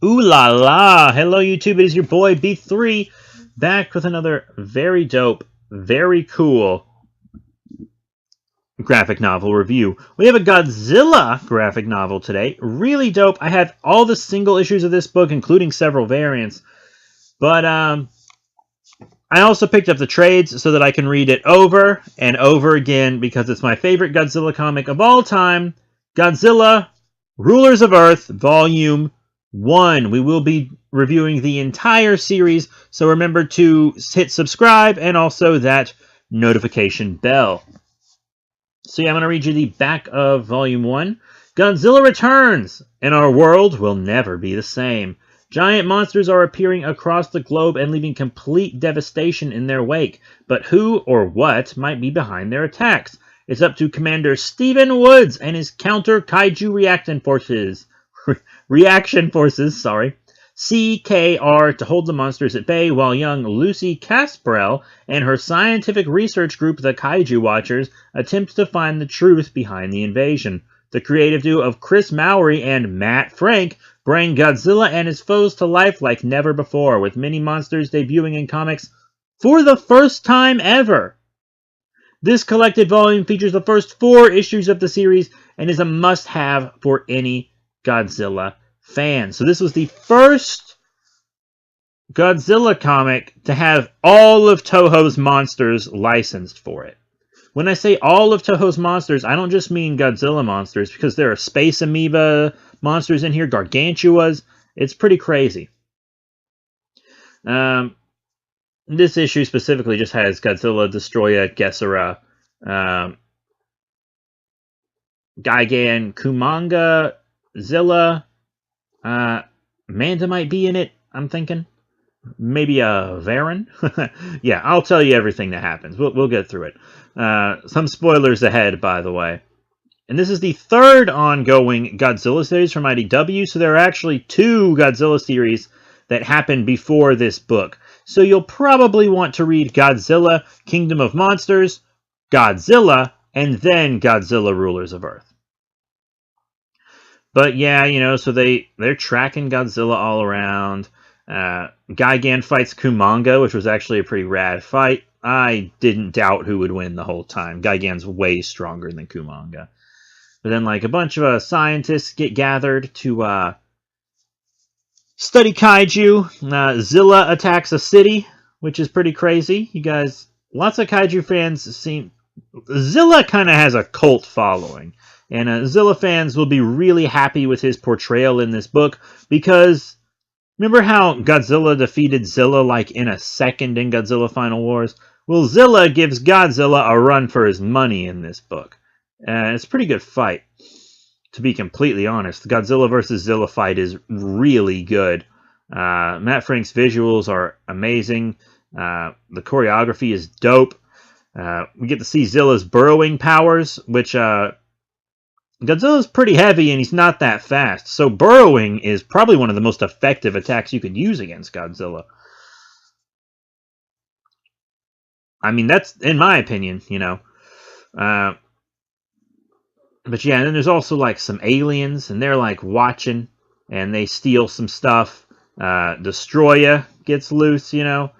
Ooh la la! Hello YouTube, it is your boy B3, back with another very dope, very cool graphic novel review. We have a Godzilla graphic novel today. Really dope. I have all the single issues of this book, including several variants. But I also picked up the trades so that I can read it over and over again because it's my favorite Godzilla comic of all time. Godzilla, Rulers of Earth, Volume 1. We will be reviewing the entire series, so remember to hit subscribe and also that notification bell. So yeah, I'm going to read you the back of Volume 1. Godzilla returns, and our world will never be the same. Giant monsters are appearing across the globe and leaving complete devastation in their wake. But who or what might be behind their attacks? It's up to Commander Stephen Woods and his counter kaiju reaction forces. CKR to hold the monsters at bay, while young Lucy Casperell and her scientific research group, the Kaiju Watchers, attempt to find the truth behind the invasion. The creative duo of Chris Mowry and Matt Frank bring Godzilla and his foes to life like never before, with many monsters debuting in comics for the first time ever. This collected volume features the first 4 issues of the series and is a must-have for any Godzilla fan. So this was the first Godzilla comic to have all of Toho's monsters licensed for it. When I say all of Toho's monsters, I don't just mean Godzilla monsters, because there are space amoeba monsters in here, gargantuas. It's pretty crazy. This issue specifically just has Godzilla, Destroya, Gesara, Gigan, Kumanga, Zilla, Manda might be in it, I'm thinking. Maybe a Varen? Yeah, I'll tell you everything that happens. We'll get through it. Some spoilers ahead, by the way. And this is the 3rd ongoing Godzilla series from IDW, so there are actually 2 Godzilla series that happened before this book. So you'll probably want to read Godzilla, Kingdom of Monsters, Godzilla, and then Godzilla, Rulers of Earth. But yeah, you know, so they're tracking Godzilla all around. Gigan fights Kumanga, which was actually a pretty rad fight. I didn't doubt who would win the whole time. Gigan's way stronger than Kumanga. But then, like, a bunch of scientists get gathered to study kaiju. Zilla attacks a city, which is pretty crazy. You guys, lots of kaiju fans seem... Zilla kind of has a cult following. And Zilla fans will be really happy with his portrayal in this book, because remember how Godzilla defeated Zilla like in a second in Godzilla Final Wars? Well, Zilla gives Godzilla a run for his money in this book. It's a pretty good fight, to be completely honest. The Godzilla vs. Zilla fight is really good. Matt Frank's visuals are amazing. The choreography is dope. We get to see Zilla's burrowing powers, which... Godzilla's pretty heavy and he's not that fast, so burrowing is probably one of the most effective attacks you could use against Godzilla. I mean, that's in my opinion, you know. But yeah, and then there's also like some aliens, and they're like watching, and they steal some stuff. Destroya gets loose, you know.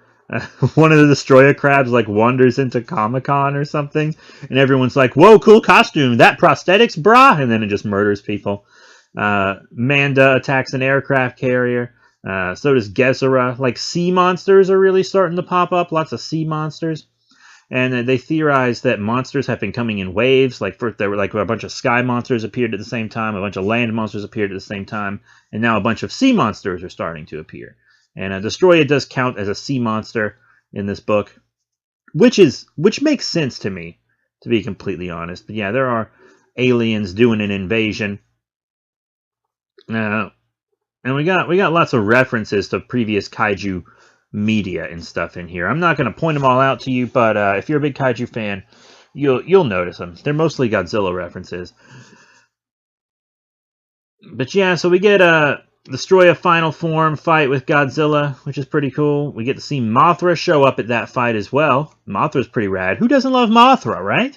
One of the Destroya crabs like wanders into Comic-Con or something, and everyone's like, "Whoa, cool costume! That prosthetics, brah!" And then it just murders people. Manda attacks an aircraft carrier. So does Gesara. Like, sea monsters are really starting to pop up. Lots of sea monsters, and they theorize that monsters have been coming in waves. Like, first there were like a bunch of sky monsters appeared at the same time, a bunch of land monsters appeared at the same time, and now a bunch of sea monsters are starting to appear. And Destroya does count as a sea monster in this book, which makes sense to me, to be completely honest. But yeah, there are aliens doing an invasion, and we got lots of references to previous kaiju media and stuff in here. I'm not going to point them all out to you, but if you're a big kaiju fan, you'll notice them. They're mostly Godzilla references. But yeah, so we get Destroy a final form fight with Godzilla, which is pretty cool. We get to see Mothra show up at that fight as well. Mothra's pretty rad. Who doesn't love Mothra, right?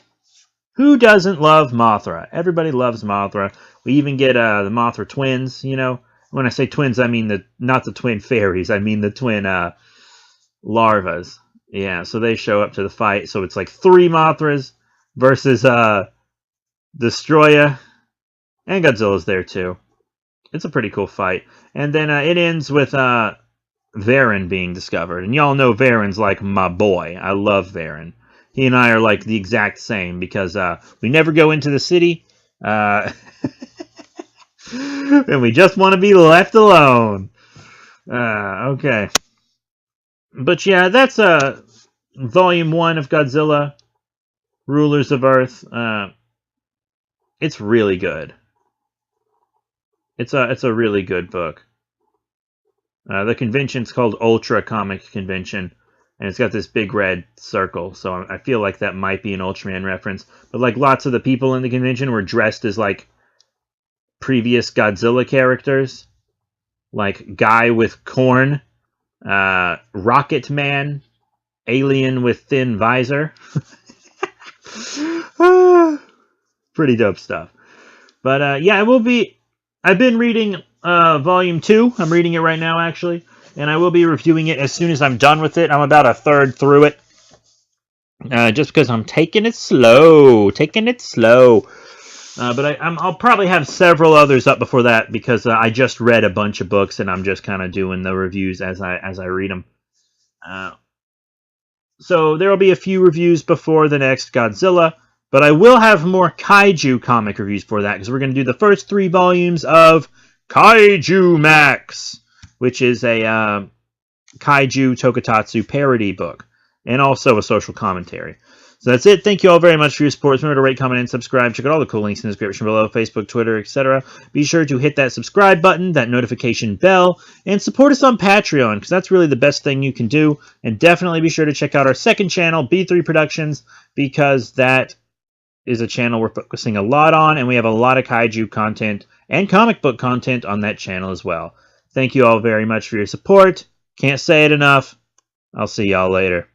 Who doesn't love Mothra? Everybody loves Mothra. We even get the Mothra twins, you know. When I say twins, I mean not the twin fairies. I mean the twin larvas. Yeah, so they show up to the fight. So it's like 3 Mothras versus Destroya, and Godzilla's there too. It's a pretty cool fight. And then it ends with Varen being discovered. And y'all know Varen's like my boy. I love Varen. He and I are like the exact same because we never go into the city. And we just want to be left alone. Okay. But yeah, that's Volume 1 of Godzilla, Rulers of Earth. It's really good. It's a really good book. The convention's called Ultra Comic Convention, and it's got this big red circle, so I feel like that might be an Ultraman reference. But like lots of the people in the convention were dressed as like previous Godzilla characters, like Guy with Corn, Rocket Man, Alien with Thin Visor. Pretty dope stuff. But yeah, I've been reading Volume 2. I'm reading it right now, actually. And I will be reviewing it as soon as I'm done with it. I'm about a third through it. Just because I'm taking it slow. But I'll probably have several others up before that because I just read a bunch of books and I'm just kind of doing the reviews as I read them. So there will be a few reviews before the next Godzilla, but I will have more Kaiju comic reviews for that because we're going to do the first 3 volumes of Kaiju Max, which is a Kaiju Tokusatsu parody book and also a social commentary. So that's it. Thank you all very much for your support. Remember to rate, comment, and subscribe. Check out all the cool links in the description below. Facebook, Twitter, etc. Be sure to hit that subscribe button, that notification bell, and support us on Patreon, because that's really the best thing you can do. And definitely be sure to check out our second channel, B3 Productions, because that is a channel we're focusing a lot on, and we have a lot of kaiju content and comic book content on that channel as well. Thank you all very much for your support. Can't say it enough. I'll see y'all later.